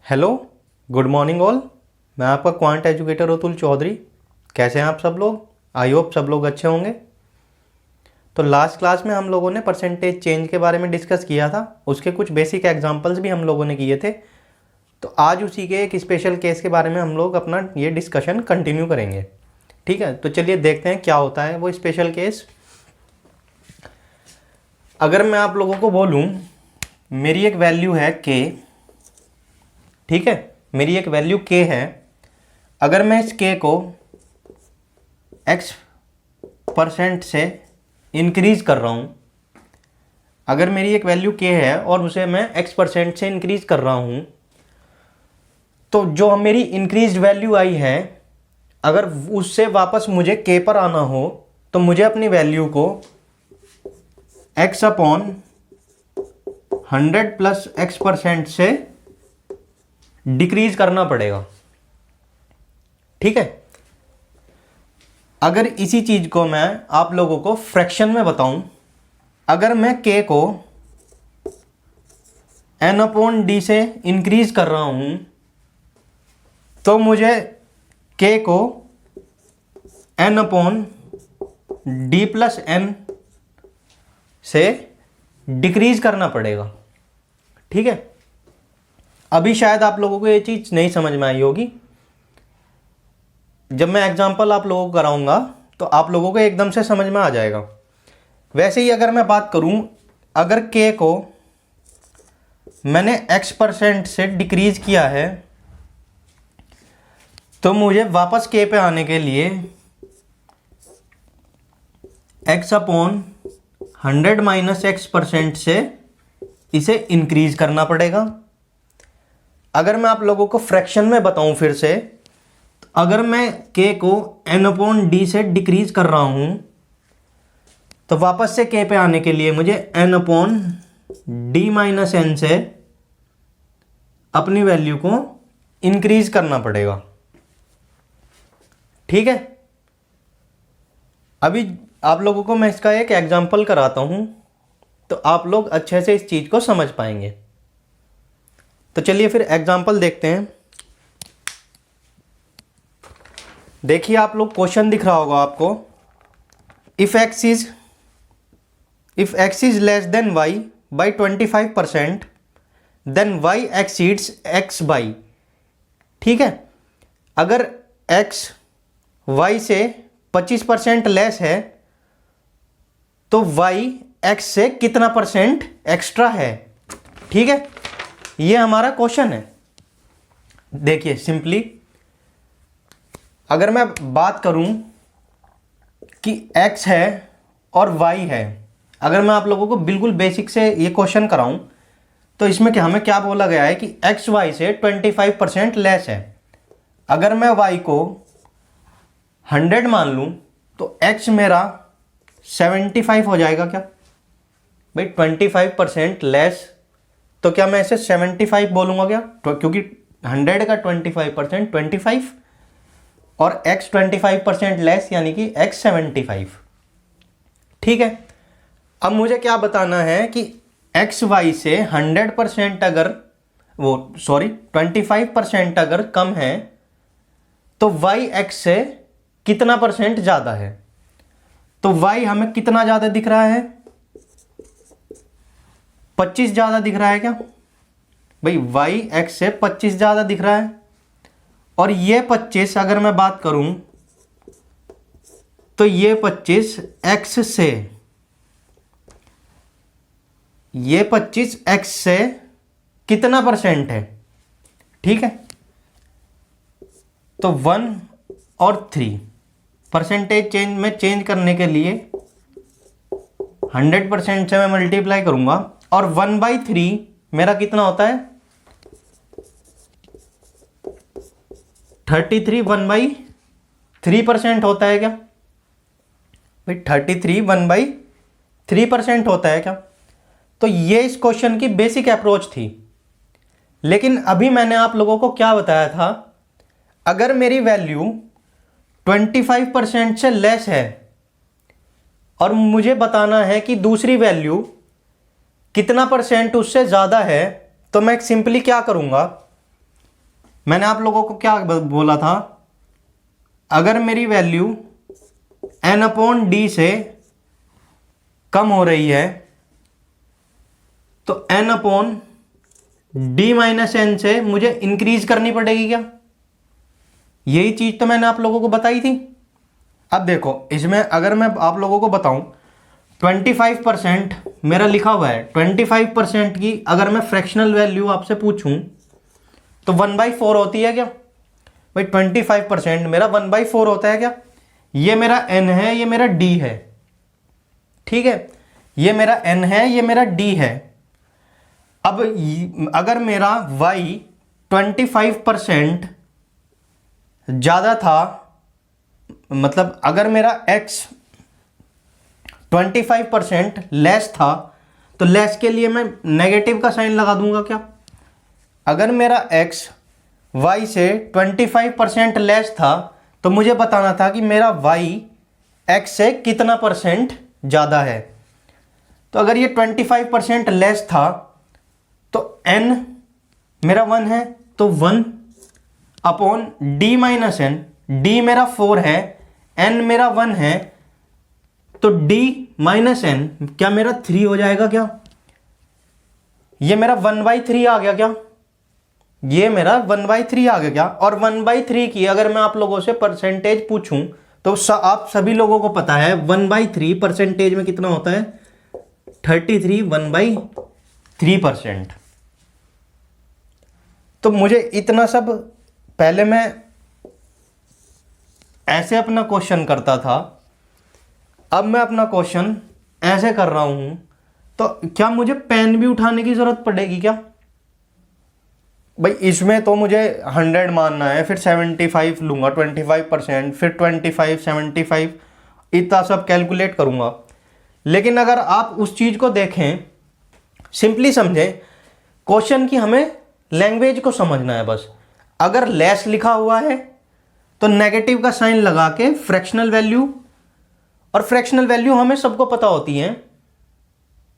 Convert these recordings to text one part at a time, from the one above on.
Hello, good morning all. मैं आपका quant educator Atul Chaudhary. कैसे हैं आप सब लोग? आई होप सब लोग अच्छे होंगे। तो लास्ट क्लास में हम लोगों ने परसेंटेज चेंज के बारे में डिस्कस किया था। उसके कुछ बेसिक एग्जांपल्स भी हम लोगों ने किए थे। तो आज उसी के एक स्पेशल केस के बारे में हम लोग अपना ये डिस्कशन कंटिन्यू करेंगे। ठीक है, तो चलिए देखते हैं क्या होता है वो स्पेशल केस। अगर मैं आप लोगों को बोलूँ मेरी एक वैल्यू है के, ठीक है, मेरी एक वैल्यू के है। अगर मैं इस के को x% से इंक्रीज कर रहा हूँ, अगर मेरी एक वैल्यू के है और उसे मैं x% से इंक्रीज कर रहा हूँ, तो जो मेरी इंक्रीज वैल्यू आई है, अगर उससे वापस मुझे के पर आना हो तो मुझे अपनी वैल्यू को x/100 + x% से डिक्रीज करना पड़ेगा। ठीक है, अगर इसी चीज को मैं आप लोगों को फ्रैक्शन में बताऊं, अगर मैं k को n/d से इंक्रीज कर रहा हूं तो मुझे k को n/d + n से डिक्रीज करना पड़ेगा। ठीक है, अभी शायद आप लोगों को ये चीज नहीं समझ में आई होगी। जब मैं एग्जांपल आप लोगों को कराऊंगा तो आप लोगों को एकदम से समझ में आ जाएगा। वैसे ही अगर मैं बात करूं, अगर के को मैंने x% से डिक्रीज किया है तो मुझे वापस के पे आने के लिए x/100 - x% से इसे इंक्रीज करना पड़ेगा। अगर मैं आप लोगों को फ्रैक्शन में बताऊं फिर से, अगर मैं k को n/d से डिक्रीज कर रहा हूं तो वापस से k पे आने के लिए मुझे n/d - n से अपनी वैल्यू को इंक्रीज करना पड़ेगा। ठीक है, अभी आप लोगों को मैं इसका एक एग्जांपल कराता हूं तो आप लोग अच्छे से इस चीज को समझ पाएंगे। तो चलिए फिर एग्जांपल देखते हैं। देखिए, आप लोग क्वेश्चन दिख रहा होगा आपको। If x is less than y by 25%, then y exceeds x by। ठीक है, अगर x y से 25% लेस है तो y x से कितना परसेंट एक्स्ट्रा है। ठीक है, ये हमारा क्वेश्चन है। देखिए सिंपली, अगर मैं बात करूं कि x है और y है, अगर मैं आप लोगों को बिल्कुल बेसिक से ये क्वेश्चन कराऊं तो इसमें क्या हमें क्या बोला गया है कि x y से 25% लेस है। अगर मैं y को 100 मान लूं तो x मेरा 75 हो जाएगा। क्या भाई, 25% लेस, तो क्या मैं इसे 75 बोलूंगा क्या? तो क्योंकि 100 का 25% 25 और x 25% लेस यानी कि x 75। ठीक है, अब मुझे क्या बताना है कि x y से 100% अगर 25% अगर कम है तो y x से कितना परसेंट ज्यादा है। तो y हमें कितना ज्यादा दिख रहा है? 25 ज्यादा दिख रहा है क्या भाई? y x से 25 ज्यादा दिख रहा है। और ये 25 अगर मैं बात करूं तो ये 25 x से, ये 25 x से कितना परसेंट है? ठीक है, तो 1 और 3 परसेंटेज चेंज में चेंज करने के लिए 100% से मैं मल्टीप्लाई करूंगा और 1/3 मेरा कितना होता है? 33 1/3% होता है क्या भाई? 33 1/3% होता है क्या? तो ये इस क्वेश्चन की बेसिक अप्रोच थी। लेकिन अभी मैंने आप लोगों को क्या बताया था, अगर मेरी वैल्यू 25% से लेस है और मुझे बताना है कि दूसरी वैल्यू कितना परसेंट उससे ज़्यादा है, तो मैं सिंपली क्या करूँगा, मैंने आप लोगों को क्या बोला था, अगर मेरी वैल्यू n/d से कम हो रही है तो n/d-n से मुझे इंक्रीज करनी पड़ेगी क्या? यही चीज तो मैंने आप लोगों को बताई थी। अब देखो इसमें अगर मैं आप लोगों को बताऊं 25% मेरा लिखा हुआ है, 25% की अगर मैं फ्रैक्शनल वैल्यू आपसे पूछूं तो 1/4 होती है क्या भाई? 25% मेरा 1/4 होता है क्या? ये मेरा n है, ये मेरा d है, ठीक है, ये मेरा n है, ये मेरा d है। अब अगर मेरा y 25% ज्यादा था, मतलब अगर मेरा x 25% लेस था, तो लेस के लिए मैं नेगेटिव का साइन लगा दूंगा क्या? अगर मेरा x y से 25% लेस था तो मुझे बताना था कि मेरा y x से कितना परसेंट ज़्यादा है। तो अगर ये 25% लेस था तो n मेरा 1 है, तो 1/d-n, d मेरा 4 है, n मेरा 1 है, तो d-n क्या मेरा 3 हो जाएगा क्या? ये मेरा 1/3 आ गया क्या? ये मेरा 1/3 आ गया क्या? और 1/3 की अगर मैं आप लोगों से परसेंटेज पूछूं तो आप सभी लोगों को पता है 1/3 परसेंटेज में कितना होता है? 33 1/3%। तो मुझे इतना सब पहले मैं ऐसे अपना क्वेश्चन करता था, अब मैं अपना क्वेश्चन ऐसे कर रहा हूं, तो क्या मुझे पेन भी उठाने की जरूरत पड़ेगी क्या भाई? इसमें तो मुझे 100 मानना है, फिर 75 लूंगा, 25%, फिर 25 75 इतना सब कैलकुलेट करूंगा। लेकिन अगर आप उस चीज को देखें, सिंपली समझें, क्वेश्चन की हमें लैंग्वेज को समझना है बस। अगर लेस लिखा हुआ है तो नेगेटिव का साइन लगा के फ्रैक्शनल वैल्यू, और फ्रैक्शनल वैल्यू हमें सबको पता होती है,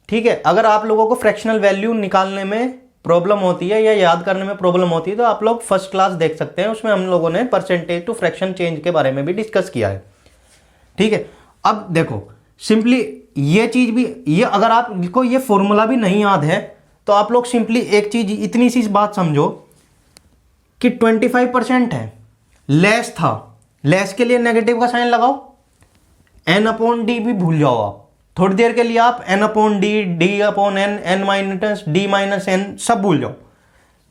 ठीक है। अगर आप लोगों को फ्रैक्शनल वैल्यू निकालने में प्रॉब्लम होती है या याद करने में प्रॉब्लम होती है तो आप लोग फर्स्ट क्लास देख सकते हैं, उसमें हम लोगों ने परसेंटेज टू फ्रैक्शन चेंज के बारे में भी डिस्कस किया है, ठीक है। अब देखो सिंपली ये चीज भी, ये अगर आपको ये फॉर्मूला भी नहीं याद है तो आप लोग सिंपली एक चीज इतनी सी बात समझो कि 25% है, लेस था, लेस के लिए नेगेटिव का साइन लगाओ, n/d भी भूल जाओ आप थोड़ी देर के लिए, आप n/d d/n n-d-n सब भूल जाओ,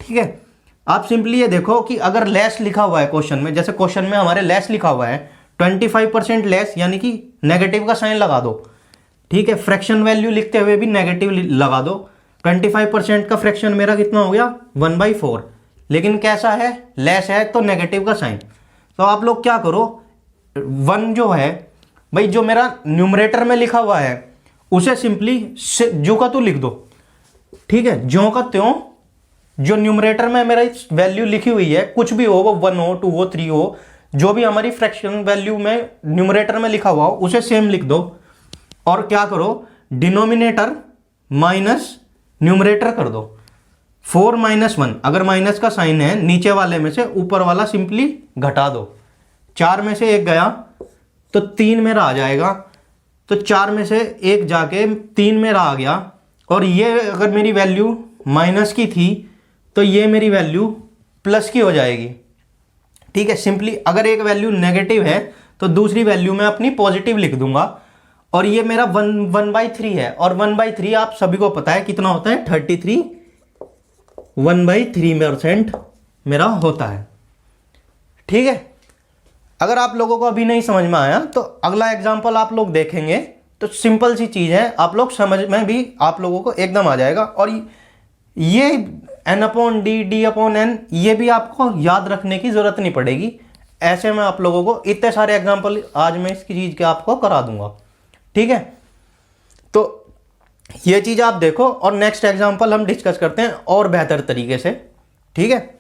ठीक है। आप सिंपली ये देखो कि अगर लेस लिखा हुआ है क्वेश्चन में, जैसे क्वेश्चन में हमारे लेस लिखा हुआ है 25% लेस, यानी कि नेगेटिव का साइन लगा दो, ठीक है। फ्रैक्शन वैल्यू लिखते हुए भी नेगेटिव लगा दो। 25% का फ्रैक्शन मेरा कितना हो गया? 1/4, लेकिन कैसा है? लेस है, तो नेगेटिव का साइन। तो आप लोग क्या करो, 1 जो है भाई, जो मेरा न्यूमरेटर में लिखा हुआ है उसे सिंपली जो का तो लिख दो, ठीक है, ज्यों का त्यों। जो न्यूमरेटर में मेरा वैल्यू लिखी हुई है, कुछ भी हो, वो 1 हो, 2 हो, 3 हो, जो भी हमारी फ्रैक्शन वैल्यू में न्यूमरेटर में लिखा हुआ हो उसे सेम लिख दो। और क्या करो, डिनोमिनेटर माइनस न्यूमरेटर कर दो। 4 - 1, अगर माइनस का साइन है नीचे वाले में से ऊपर वाला सिंपली घटा दो। 4 में से 1 गया तो 3 मेरा आ जाएगा, तो 4 में से 1 जाके 3 मेरा आ गया। और ये अगर मेरी वैल्यू माइनस की थी तो ये मेरी वैल्यू प्लस की हो जाएगी, ठीक है। सिंपली अगर एक वैल्यू नेगेटिव है तो दूसरी वैल्यू मैं अपनी पॉजिटिव लिख दूंगा। और ये मेरा 1/3 है, और 1/3 आप सभी को पता है कितना होता है? 33 1/3% मेरा होता है, ठीक है। अगर आप लोगों को अभी नहीं समझ में आया तो अगला एग्जाम्पल आप लोग देखेंगे तो सिंपल सी चीज है, आप लोग समझ में भी आप लोगों को एकदम आ जाएगा। और ये n/d d/n ये भी आपको याद रखने की जरूरत नहीं पड़ेगी। ऐसे में आप लोगों को इतने सारे एग्जाम्पल आज मैं इसकी चीज के आपको करा दूंगा, ठीक है। तो ये चीज आप देखो और नेक्स्ट एग्जाम्पल हम डिस्कस करते हैं और बेहतर तरीके से, ठीक है।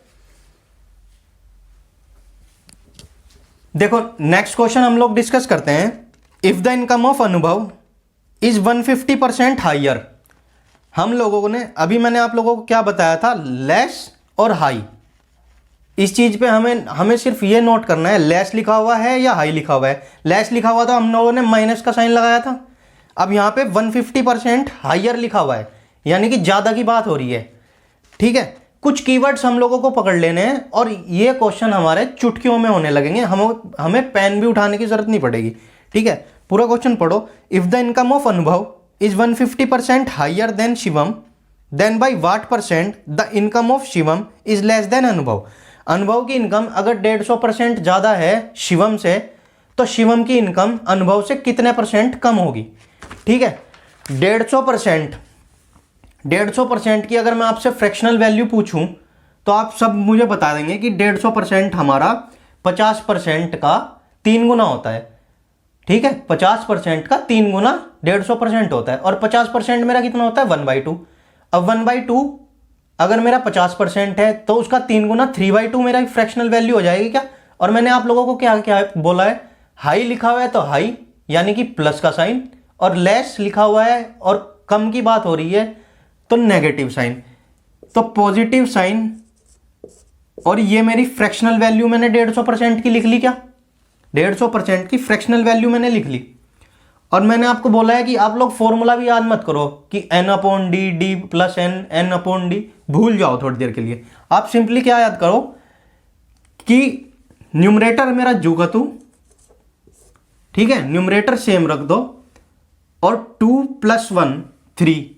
देखो नेक्स्ट क्वेश्चन हम लोग डिस्कस करते हैं। If the income of Anubhav is 150% higher. हम लोगों ने अभी मैंने आप लोगों को क्या बताया था? लेस और हाई, इस चीज़ पे हमें हमें सिर्फ ये नोट करना है लेस लिखा हुआ है या हाई लिखा हुआ है। लेस लिखा हुआ तो हम लोगों ने माइनस का साइन लगाया था। अब यहाँ पे 150% हाइयर लिखा हुआ है, यानी कि ज़्यादा की बात हो रही है। ठीक है, कुछ कीवर्ड्स हम लोगों को पकड़ लेने हैं और ये क्वेश्चन हमारे चुटकियों में होने लगेंगे, हमें पेन भी उठाने की जरूरत नहीं पड़ेगी। ठीक है, पूरा क्वेश्चन पढ़ो। If the income of Anubhav is 150% higher than Shivam, then by what percent the income of Shivam is less than Anubhav. Anubhav की इनकम अगर 150% ज़्यादा है शिवम से, तो शिवम की इनकम अनुभव से कितने परसेंट कम होगी। ठीक है, 150% की अगर मैं आपसे फ्रैक्शनल वैल्यू पूछूं तो आप सब मुझे बता देंगे कि 150% हमारा 50% का 3 गुना होता है। ठीक है, 50% का 3 गुना 150% होता है, और 50% मेरा कितना होता है 1/2। अब 1/2 अगर मेरा 50% है तो उसका 3 गुना 3/2 मेरा फ्रैक्शनल वैल्यू हो जाएगी क्या। और मैंने आप लोगों को क्या क्या बोला है, हाई लिखा हुआ है तो हाई यानी कि प्लस का साइन, और लेस लिखा हुआ है और कम की बात हो रही है तो नेगेटिव साइन। तो पॉजिटिव साइन, और ये मेरी फ्रैक्शनल वैल्यू मैंने 150% की लिख ली क्या, 150% की फ्रैक्शनल वैल्यू मैंने लिख ली। और मैंने आपको बोला है कि आप लोग फॉर्मूला भी याद मत करो कि n/d d + n n/d, भूल जाओ थोड़ी देर के लिए। आप सिंपली क्या याद करो कि न्यूमरेटर मेरा जुगतू, ठीक है, न्यूमरेटर सेम रख दो, और 2 + 1 3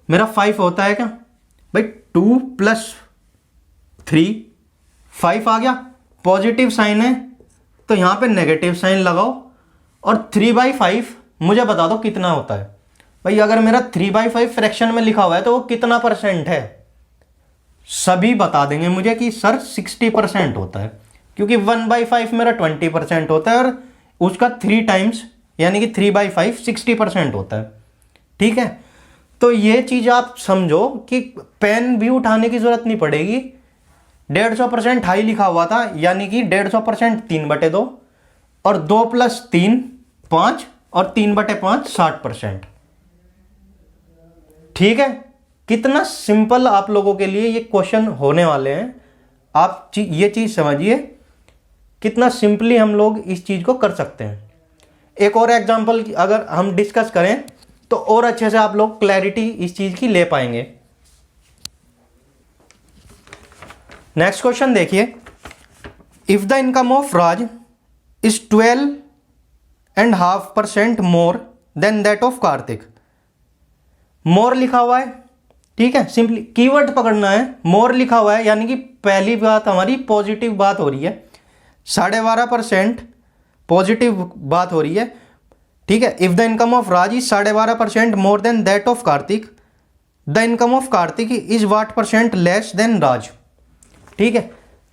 मेरा 5 होता है क्या भाई। 2 + 3 5 आ गया। पॉजिटिव साइन है तो यहां पे नेगेटिव साइन लगाओ, और 3/5 मुझे बता दो कितना होता है भाई। अगर मेरा 3/5 फ्रैक्शन में लिखा हुआ है तो वो कितना परसेंट है। सभी बता देंगे मुझे कि सर 60% होता है, क्योंकि 1/5 मेरा 20% होता है, और उसका 3 टाइम्स यानी कि 3/5 60% होता है। ठीक है, तो ये चीज आप समझो कि पेन भी उठाने की जरूरत नहीं पड़ेगी। 150% हाई लिखा हुआ था, यानी कि 150% 3/2, और 2 + 3 5, और 3/5 60%। ठीक है, कितना सिंपल आप लोगों के लिए ये क्वेश्चन होने वाले हैं। आप ये चीज समझिए कितना सिंपली हम लोग इस चीज को कर सकते हैं। एक और एग्जांपल अगर हम डिस्कस करें तो और अच्छे से आप लोग क्लैरिटी इस चीज की ले पाएंगे। नेक्स्ट क्वेश्चन देखिए। If the income of Raj is 12.5% more than that of Kartik. More लिखा हुआ है, ठीक है, सिंपली कीवर्ड पकड़ना है। मोर लिखा हुआ है यानी कि पहली बात हमारी पॉजिटिव बात हो रही है, 12.5% पॉजिटिव बात हो रही है। ठीक है, if the income of Raj is 12.5% more than that of Kartik, the income of Kartik is what percent less than Raj. ठीक है,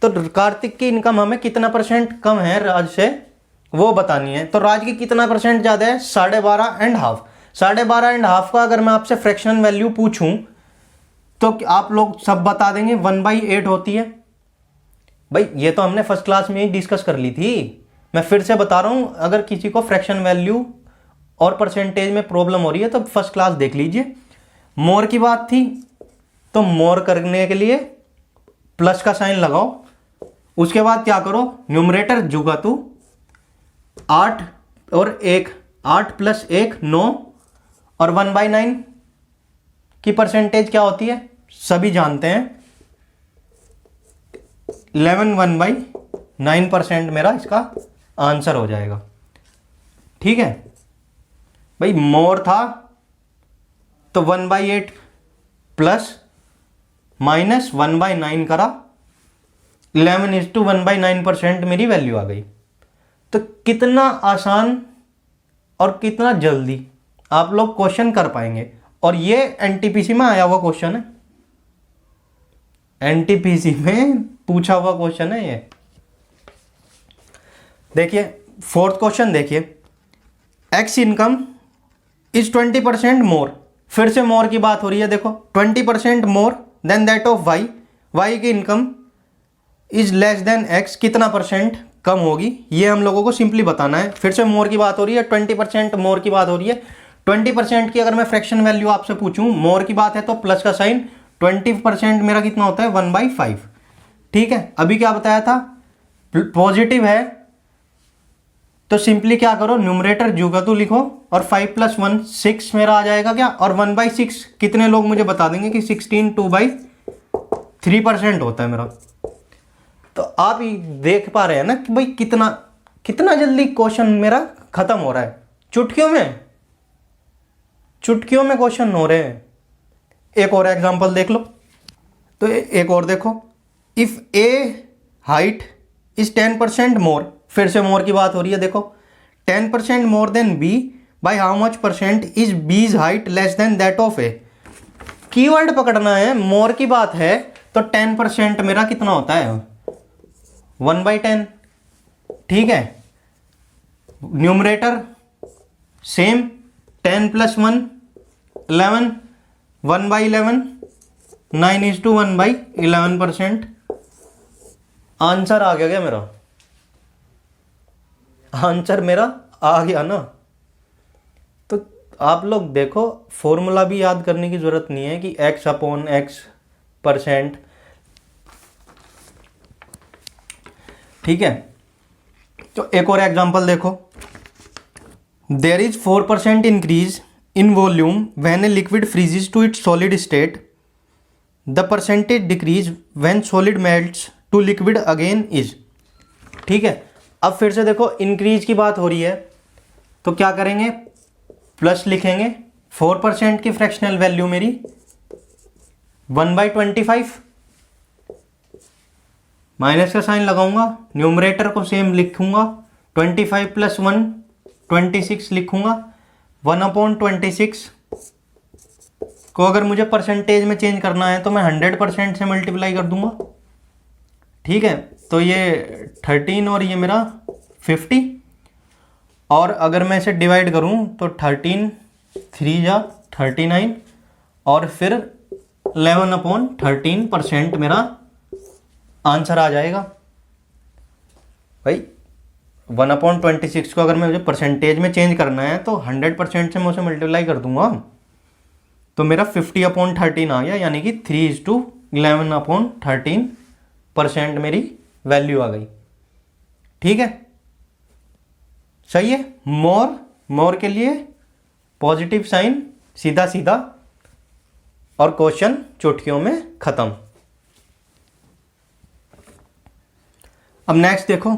तो कार्तिक की इनकम हमें कितना परसेंट कम है राज से वो बतानी है। तो राज की कितना परसेंट ज़्यादा है, 12.5। 12.5 का अगर मैं आपसे फ्रैक्शनल वैल्यू पूछूं तो आप लोग सब बता देंगे 1/8 होती है। भाई ये तो हमने फर्स्ट क्लास में ही डिस्कस कर ली थी, मैं फिर से बता रहा हूं। अगर किसी को फ्रैक्शन वैल्यू और परसेंटेज में प्रॉब्लम हो रही है तो फर्स्ट क्लास देख लीजिए। मोर की बात थी तो मोर करने के लिए प्लस का साइन लगाओ। उसके बाद क्या करो, न्यूमरेटर जुगातू 8 और 1, 8 + 1 9, और 1/9 की परसेंटेज क्या होती है सभी जानते हैं, 11 1/9% मेरा इसका आंसर हो जाएगा। ठीक है भाई, मोर था तो 1/8 प्लस माइनस 1/9 करा, 11:1/9% मेरी वैल्यू आ गई। तो कितना आसान और कितना जल्दी आप लोग क्वेश्चन कर पाएंगे। और ये एनटीपीसी में आया हुआ क्वेश्चन है, एनटीपीसी में पूछा हुआ क्वेश्चन है ये। देखिए फोर्थ क्वेश्चन देखिए, एक्स इनकम इज 20% मोर। फिर से मोर की बात हो रही है, देखो 20% more than that of Y. Y की income is less than X, कितना परसेंट कम होगी ये हम लोगों को सिंपली बताना है। फिर से मोर की बात हो रही है, 20% मोर की बात हो रही है। 20% की अगर मैं फ्रैक्शन वैल्यू आपसे पूछूं, मोर की बात है तो प्लस का साइन, 20% मेरा कितना होता है 1/5। ठीक है, अभी क्या बताया था, पॉजिटिव है तो सिंपली क्या करो, न्यूमरेटर जू का तू लिखो और 5 + 1 6 मेरा आ जाएगा क्या, और 1/6 कितने लोग मुझे बता देंगे कि 16 2/3% होता है मेरा। तो आप देख पा रहे हैं ना कि भाई कितना कितना जल्दी क्वेश्चन मेरा खत्म हो रहा है, चुटकियों में क्वेश्चन हो रहे हैं। एक और एग्जांपल देख लो, तो एक और देखो, इफ ए हाइट इज 10% मोर, फिर से मोर की बात हो रही है, देखो 10% more than B, by how much percent is B's height less than that of A. Keyword पकड़ना है, मोर की बात है तो 10% मेरा कितना होता है, 1/10, ठीक है। Numerator same, 10 + 1 11, 1/11, 9:1/11%। आंसर आ गया क्या मेरा, आंसर मेरा आ गया ना। तो आप लोग देखो, फॉर्मूला भी याद करने की जरूरत नहीं है कि x/x%, ठीक है। तो एक और एग्जांपल देखो, there is 4% increase in volume when a liquid freezes to its solid state, the percentage decrease when solid melts to liquid again is, ठीक है। अब फिर से देखो, इंक्रीज की बात हो रही है तो क्या करेंगे, प्लस लिखेंगे, 4% की फ्रैक्शनल वैल्यू मेरी 1/25, माइनस का साइन लगाऊंगा, न्यूमरेटर को सेम लिखूंगा, 25 + 1 26 लिखूंगा, 1/26 को अगर मुझे परसेंटेज में चेंज करना है तो मैं 100% से मल्टीप्लाई कर दूंगा, ठीक है। तो ये 13 और ये मेरा 50, और अगर मैं इसे डिवाइड करूं तो 13 3 जा 39, और फिर 11/13% मेरा आंसर आ जाएगा। भाई 1/26 को अगर मुझे परसेंटेज में चेंज करना है तो 100% से मैं उसे मल्टीप्लाई कर दूंगा, तो मेरा 50/13 आ गया, यानी कि 3:11/13% मेरी वैल्यू आ गई, ठीक है। सही है, मोर के लिए पॉजिटिव साइन, सीधा सीधा, और क्वेश्चन चुटकियों में खत्म। अब नेक्स्ट देखो,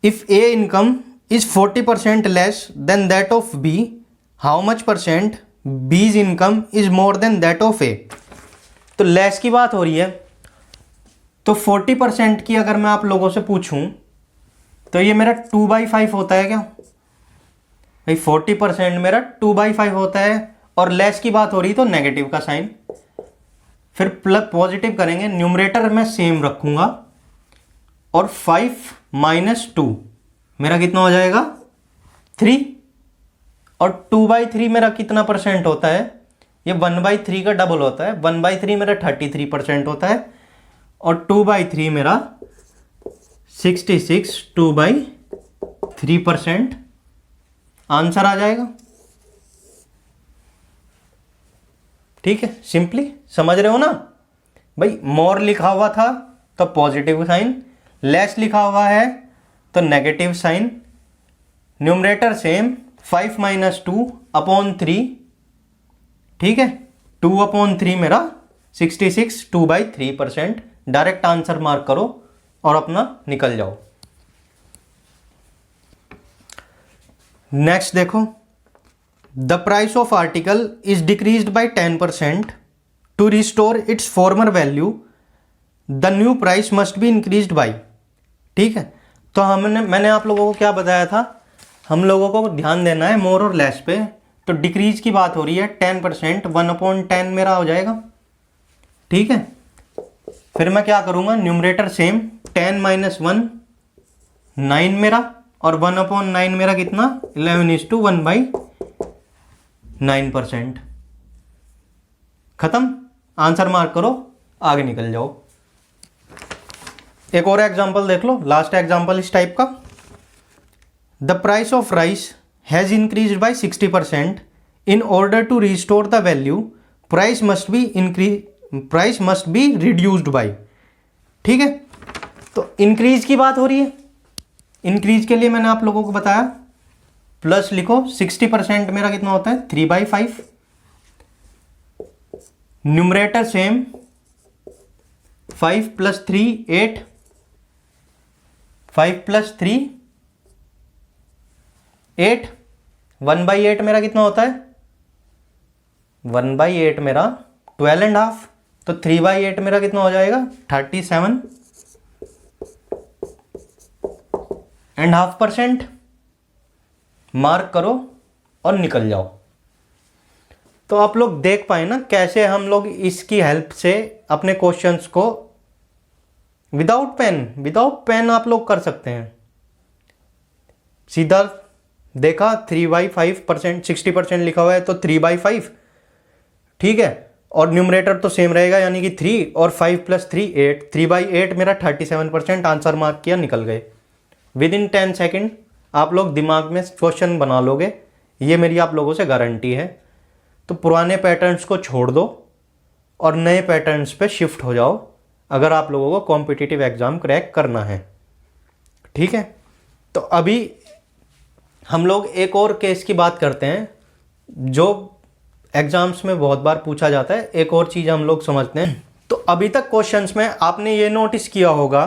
if A income is 40% less than that of B, how much percent B's income is more than that of A. तो लेस की बात हो रही है, तो 40% की अगर मैं आप लोगों से पूछूं तो ये मेरा 2/5 होता है क्या भाई, 40% मेरा 2/5 होता है, और लेस की बात हो रही तो नेगेटिव का साइन, फिर प्लस पॉजिटिव करेंगे, न्यूमरेटर में सेम रखूंगा, और 5 - 2 मेरा कितना हो जाएगा, 3, और 2/3 मेरा कितना परसेंट होता है, ये 1/3 का डबल होता है, 1/3 मेरा 33% होता है, और 2/3 मेरा 66, 2/3% आंसर आ जाएगा, ठीक है। सिंपली समझ रहे हो ना भाई, मोर लिखा हुआ था तो पॉजिटिव साइन, लेस लिखा हुआ है तो नेगेटिव साइन, न्यूमरेटर सेम, 5 - 2/3, ठीक है। 2/3 मेरा 66, 2/3%। डायरेक्ट आंसर मार्क करो और अपना निकल जाओ। नेक्स्ट देखो, the price of article is decreased by 10% to restore its former value, the new price must be increased by, ठीक है। तो मैंने आप लोगों को क्या बताया था, हम लोगों को ध्यान देना है मोर और लेस पे। तो डिक्रीज की बात हो रही है, 10%, 1/10 मेरा हो जाएगा, ठीक है। फिर मैं क्या करूंगा, न्यूमरेटर सेम, 10 - 1 9 मेरा, और 1/9 मेरा कितना, 11:1/9%। खत्म, आंसर मार्क करो, आगे निकल जाओ। एक और एग्जांपल देख लो, लास्ट एग्जांपल इस टाइप का, the price of rice has increased by 60%, in order to restore the value price must be reduced by, ठीक है। तो इंक्रीज की बात हो रही है, इंक्रीज के लिए मैंने आप लोगों को बताया प्लस लिखो, 60% मेरा कितना होता है 3/5, न्यूमरेटर सेम 5 + 3 8, 5 + 3 8, 1/8 मेरा कितना होता है 1/8 मेरा 12.5, तो 3/8 मेरा कितना हो जाएगा 37.5%। मार्क करो और निकल जाओ। तो आप लोग देख पाए ना कैसे हम लोग इसकी हेल्प से अपने क्वेश्चंस को विदाउट पेन आप लोग कर सकते हैं। सीधा देखा 3/5%, 60% लिखा हुआ है तो 3/5, ठीक है, और न्यूमरेटर तो सेम रहेगा यानी कि 3, और 5 + 3 8, 3/8 मेरा 37%। आंसर मार्क किया, निकल गए। विद इन 10 सेकेंड आप लोग दिमाग में क्वेश्चन बना लोगे, ये मेरी आप लोगों से गारंटी है। तो पुराने पैटर्न्स को छोड़ दो और नए पैटर्न्स पे शिफ्ट हो जाओ अगर आप लोगों को कॉम्पिटिटिव एग्जाम क्रैक करना है, ठीक है। तो अभी हम लोग एक और केस की बात करते हैं जो एग्जाम्स में बहुत बार पूछा जाता है। एक और चीज़ हम लोग समझते हैं। तो अभी तक क्वेश्चंस में आपने ये नोटिस किया होगा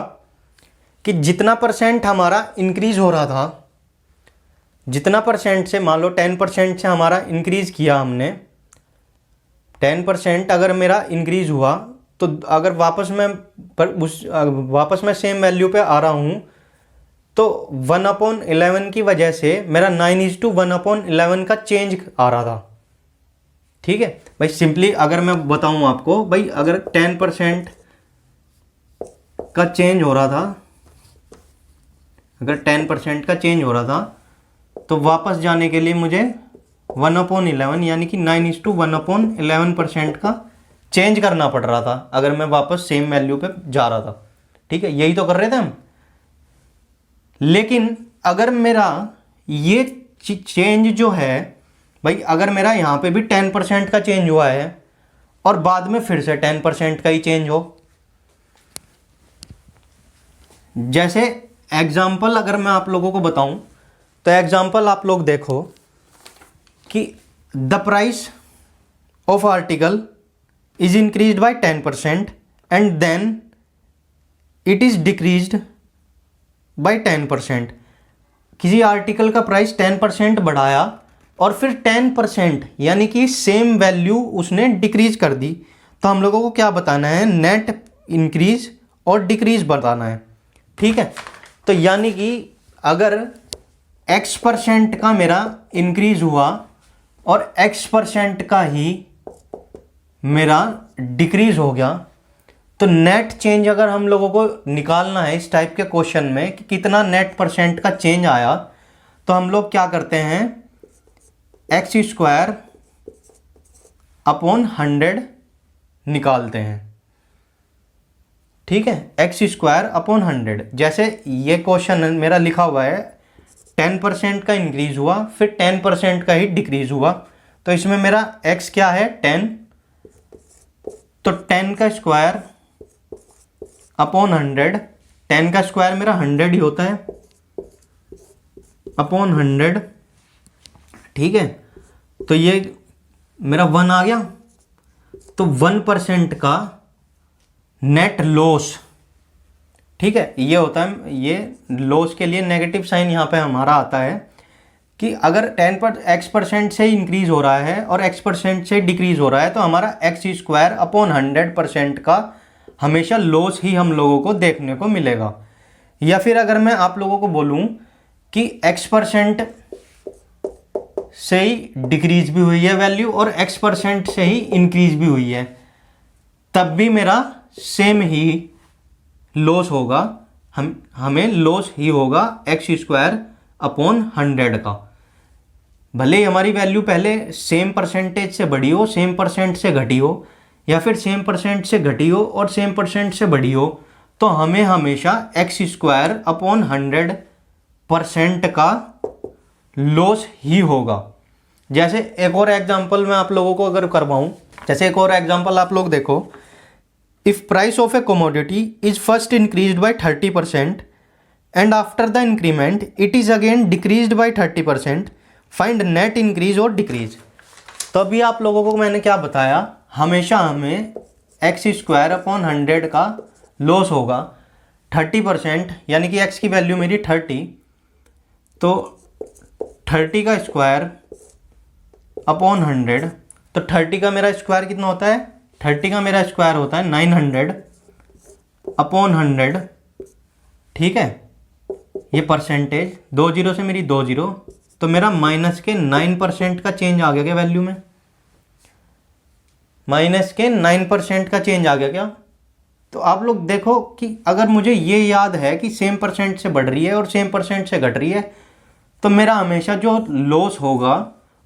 कि जितना परसेंट हमारा इंक्रीज हो रहा था, जितना परसेंट से मान लो 10% से हमारा इंक्रीज किया हमने, 10% अगर मेरा इंक्रीज हुआ तो अगर वापस मैं सेम वैल्यू पे आ रहा हूँ तो 1/11 की वजह से मेरा 9:1/11 का चेंज आ रहा था, ठीक है भाई। सिंपली अगर मैं बताऊं आपको भाई, अगर 10% का चेंज हो रहा था, अगर 10% का चेंज हो रहा था तो वापस जाने के लिए मुझे 1/11 यानी कि 9:1/11% का चेंज करना पड़ रहा था अगर मैं वापस सेम वैल्यू पे जा रहा था, ठीक है। यही तो कर रहे थे हम। लेकिन अगर मेरा ये चेंज जो है भाई, अगर मेरा यहाँ पे भी 10% का चेंज हुआ है और बाद में फिर से 10% का ही चेंज हो, जैसे एग्जाम्पल अगर मैं आप लोगों को बताऊं तो एग्जाम्पल आप लोग देखो कि the price of article is increased by 10% and then it is decreased by 10%। किसी आर्टिकल का प्राइस 10% बढ़ाया और फिर 10% यानी कि सेम वैल्यू उसने डिक्रीज कर दी, तो हम लोगों को क्या बताना है, नेट इंक्रीज और डिक्रीज बताना है, ठीक है। तो यानी कि अगर x% का मेरा इंक्रीज हुआ और x% का ही मेरा डिक्रीज हो गया, तो नेट चेंज अगर हम लोगों को निकालना है इस टाइप के क्वेश्चन में कि कितना नेट परसेंट का चेंज आया, तो हम लोग क्या करते हैं, x² अपॉन 100 निकालते हैं, ठीक है। x² upon 100। जैसे ये क्वेश्चन मेरा लिखा हुआ है 10% का इंक्रीज हुआ फिर 10% का ही डिक्रीज हुआ, तो इसमें मेरा x क्या है 10, तो 10 का स्क्वायर अपॉन 100, 10 का स्क्वायर मेरा 100 ही होता है अपॉन 100, ठीक है। तो ये मेरा 1 आ गया, तो 1% का नेट लॉस, ठीक है, ये होता है। ये लॉस के लिए नेगेटिव साइन यहाँ पे हमारा आता है कि अगर x% से इंक्रीज हो रहा है और x% से डिक्रीज हो रहा है तो हमारा x² अपॉन 100% का हमेशा लॉस ही हम लोगों को देखने को मिलेगा। या फिर अगर मैं आप लोगों को बोलूं कि x% से ही डिक्रीज भी हुई है वैल्यू और x% से ही इंक्रीज भी हुई है, तब भी मेरा सेम ही लॉस होगा, हमें लॉस ही होगा x² अपॉन 100 का। भले ही हमारी वैल्यू पहले सेम परसेंटेज से बढ़ी हो, सेम परसेंट से घटी हो, या फिर सेम परसेंट से घटी हो और सेम परसेंट से बढ़ी हो, तो हमें हमेशा x² अपॉन 100% का लॉस ही होगा। जैसे एक और एग्जांपल मैं आप लोगों को अगर करवाऊं, जैसे एक और एग्जांपल आप लोग देखो if price of A commodity is first increased by 30% and after the increment it is again decreased bye 30%, find net increase और डिक्रीज। तो अभी आप लोगों को मैंने क्या बताया, हमेशा हमें एक्स स्क्वायर अपॉन 100 का लॉस होगा 30%, यानी कि एक्स की वैल्यू मेरी 30, तो 30 का स्क्वायर अपॉन 100, तो 30 का मेरा स्क्वायर कितना होता है, 30 का मेरा स्क्वायर होता है 900 अपॉन 100, ठीक है। ये परसेंटेज 2 जीरो से मेरी 2 जीरो, तो मेरा माइनस के 9% का चेंज आ गया क्या वैल्यू में, माइनस के 9% का चेंज आ गया क्या। तो आप लोग देखो कि अगर मुझे ये याद है कि सेम परसेंट से बढ़ रही है और सेम परसेंट से घट रही है, तो मेरा हमेशा जो लॉस होगा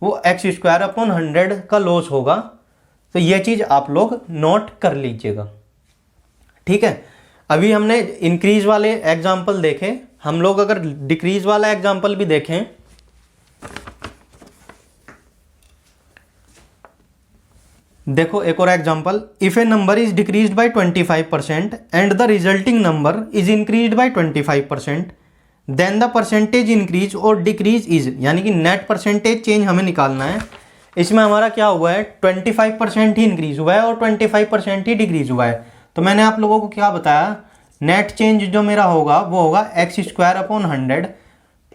वो एक्स स्क्वायर अपॉन 100 का लॉस होगा। तो ये चीज़ आप लोग नोट कर लीजिएगा, ठीक है। अभी हमने इंक्रीज वाले एग्जाम्पल देखे, हम लोग अगर डिक्रीज वाला एग्जाम्पल भी देखें, देखो एक और example, if a number is decreased by 25% and the resulting number is increased by 25%, then the percentage increase और डिक्रीज इज, यानी कि नेट परसेंटेज चेंज हमें निकालना है। इसमें हमारा क्या हुआ है, 25% ही इंक्रीज हुआ है और 25% ही डिक्रीज हुआ है। तो मैंने आप लोगों को क्या बताया, नेट चेंज जो मेरा होगा वो होगा एक्स स्क्वायर अपॉन 100।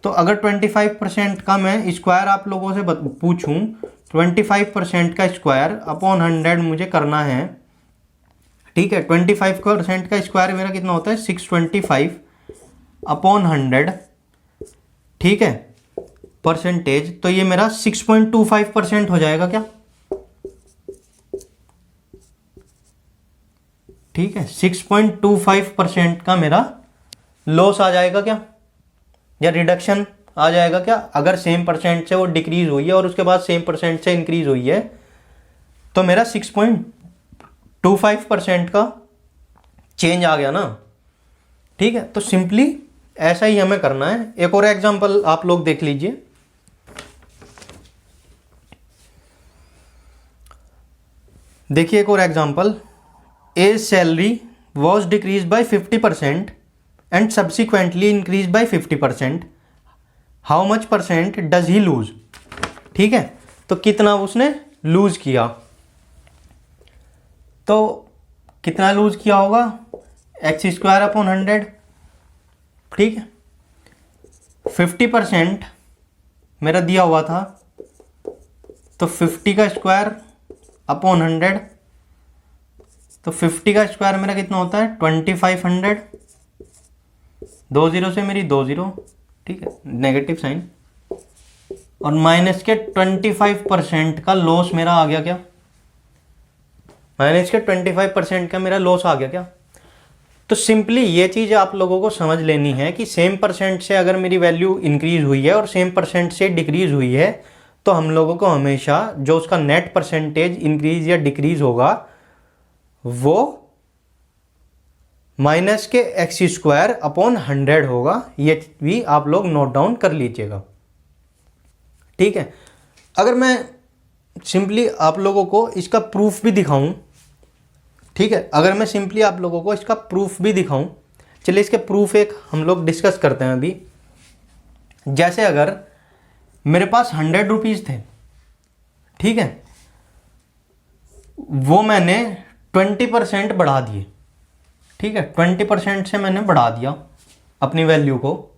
तो अगर 25% का मैं स्क्वायर आप लोगों से पूछूं, 25% का स्क्वायर अपॉन 100 मुझे करना है, ठीक है। 25% का स्क्वायर मेरा कितना होता है, 625 अपॉन 100, ठीक है, परसेंटेज। तो ये मेरा 6.25% हो जाएगा क्या, ठीक है। 6.25% का मेरा लॉस आ जाएगा क्या, या रिडक्शन आ जाएगा क्या, अगर सेम परसेंट से वो डिक्रीज हुई है और उसके बाद सेम परसेंट से इंक्रीज हुई है, तो मेरा 6.25% का चेंज आ गया ना, ठीक है। तो सिंपली ऐसा ही हमें करना है। एक और एग्जांपल आप लोग देख लीजिए, देखिए एक और example, a salary was decrease by 50% and subsequently increase by 50%, how much percent does he lose, ठीक है। तो कितना उसने लूज किया, तो कितना लूज किया होगा, एक्स स्क्वायर अपॉन 100, ठीक है। 50% मेरा दिया हुआ था, तो 50 का स्क्वायर अपॉन 100, तो 50 का स्क्वायर मेरा कितना होता है 2500, 2 जीरो से मेरी 2 जीरो, ठीक है, नेगेटिव साइन, और माइनस के 25% का लॉस मेरा आ गया क्या, माइनस के 25% का मेरा लॉस आ गया क्या। तो सिंपली ये चीज़ आप लोगों को समझ लेनी है कि सेम परसेंट से अगर मेरी वैल्यू इंक्रीज हुई है और सेम परसेंट से डिक्रीज हुई है, तो हम लोगों को हमेशा जो उसका नेट परसेंटेज इंक्रीज या डिक्रीज होगा वो माइनस के एक्स स्क्वायर अपॉन 100 होगा। ये भी आप लोग नोट डाउन कर लीजिएगा, ठीक है। अगर मैं सिंपली आप लोगों को इसका प्रूफ भी दिखाऊं, ठीक है, अगर मैं सिंपली आप लोगों को इसका प्रूफ भी दिखाऊं, चलिए इसके प्रूफ एक हम लोग डिस्कस करते हैं अभी। जैसे अगर मेरे पास 100 रुपीज़ थे, ठीक है, वो मैंने 20% बढ़ा दिए, ठीक है, 20% से मैंने बढ़ा दिया अपनी वैल्यू को,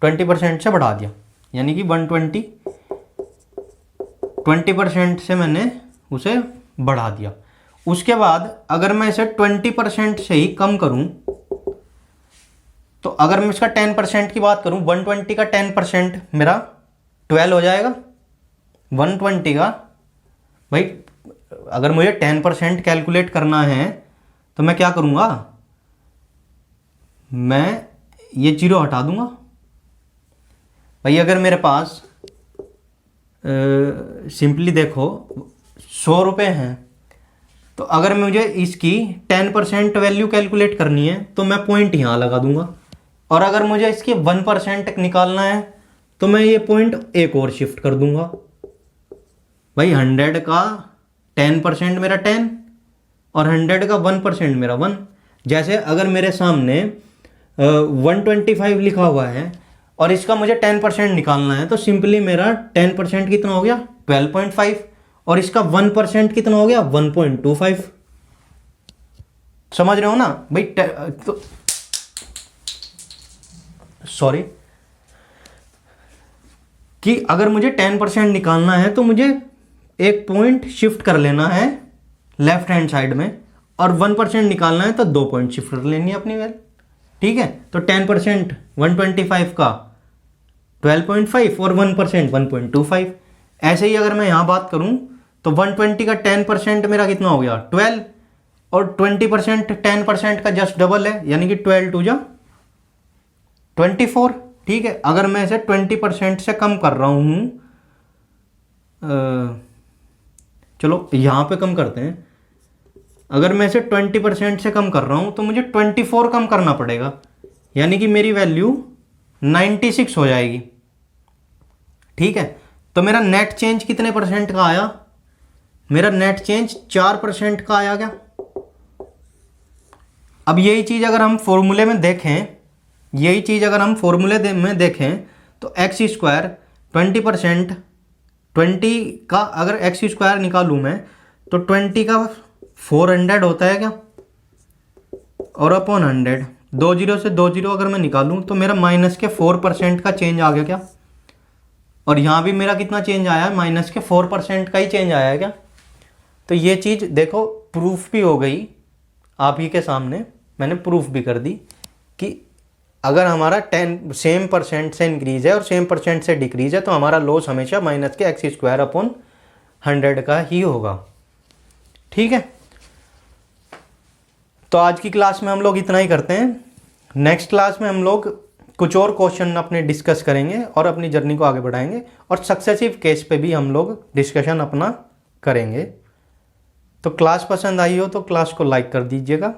20% से बढ़ा दिया, यानी कि 120, 20% से मैंने उसे बढ़ा दिया। उसके बाद अगर मैं इसे 20% से ही कम करूं, तो अगर मैं इसका 10% की बात करूं, 120 का 10% मेरा 12 हो जाएगा। 120 का भाई अगर मुझे 10% कैलकुलेट करना है तो मैं क्या करूँगा, मैं ये जीरो हटा दूंगा। भाई अगर मेरे पास सिंपली देखो 100 रुपये हैं, तो अगर मुझे इसकी 10% वैल्यू कैलकुलेट करनी है तो मैं पॉइंट यहाँ लगा दूंगा, और अगर मुझे इसकी 1% निकालना है तो मैं ये पॉइंट एक और शिफ्ट कर दूंगा। भाई 100 का 10% मेरा 10, और 100 का 1% मेरा 1। जैसे अगर मेरे सामने 125 लिखा हुआ है और इसका मुझे 10% निकालना है, तो सिंपली मेरा 10% कितना हो गया 12.5, और इसका 1% कितना हो गया 1.25। समझ रहे हो ना भाई? तो सॉरी, कि अगर मुझे 10% निकालना है तो मुझे एक पॉइंट शिफ्ट कर लेना है लेफ्ट हैंड साइड में, और 1% निकालना है तो 2 पॉइंट शिफ्ट कर लेनी है अपनी वैल्यू। ठीक है, तो 10% 125 का 12.5 और 1% 1.25। ऐसे ही अगर मैं यहाँ बात करूँ तो 120 का 10% मेरा कितना हो गया 12, और 20% 10% का जस्ट डबल है, यानी कि 12 टू जा 24। ठीक है, अगर मैं इसे 20% से कम कर रहा हूँ, चलो यहाँ पे कम करते हैं, अगर मैं इसे 20% से कम कर रहा हूँ तो मुझे 24 कम करना पड़ेगा, यानी कि मेरी वैल्यू 96 हो जाएगी। ठीक है, तो मेरा नेट चेंज कितने परसेंट का आया? मेरा नेट चेंज 4% का आया क्या? अब यही चीज़ अगर हम फॉर्मूले में देखें, में देखें तो एक्स स्क्वायर 20%, 20 का अगर एक्स स्क्वायर निकालूँ मैं तो 20 का 400 होता है क्या, और अपॉन 100, 2 जीरो से 2 जीरो अगर मैं निकालूँ तो मेरा माइनस के 4% का चेंज आ गया क्या? और यहाँ भी मेरा कितना चेंज आया है? माइनस के 4% का ही चेंज आया है क्या? तो ये चीज़ देखो प्रूफ भी हो गई आप ही के सामने, मैंने प्रूफ भी कर दी कि अगर हमारा 10 सेम परसेंट से इंक्रीज है और सेम परसेंट से डिक्रीज है तो हमारा लॉस हमेशा माइनस के एक्स स्क्वायर अपॉन 100 का ही होगा। ठीक है, तो आज की क्लास में हम लोग इतना ही करते हैं। नेक्स्ट क्लास में हम लोग कुछ और क्वेश्चन अपने डिस्कस करेंगे और अपनी जर्नी को आगे बढ़ाएंगे, और सक्सेसिव केस पे भी हम लोग डिस्कशन अपना करेंगे। तो क्लास पसंद आई हो तो क्लास को लाइक कर दीजिएगा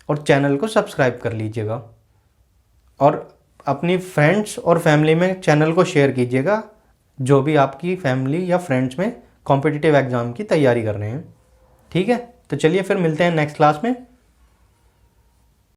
और चैनल को सब्सक्राइब कर लीजिएगा, और अपनी फ्रेंड्स और फैमिली में चैनल को शेयर कीजिएगा जो भी आपकी फैमिली या फ्रेंड्स में कॉम्पिटिटिव एग्ज़ाम की तैयारी कर रहे हैं। ठीक है, तो चलिए फिर मिलते हैं नेक्स्ट क्लास में।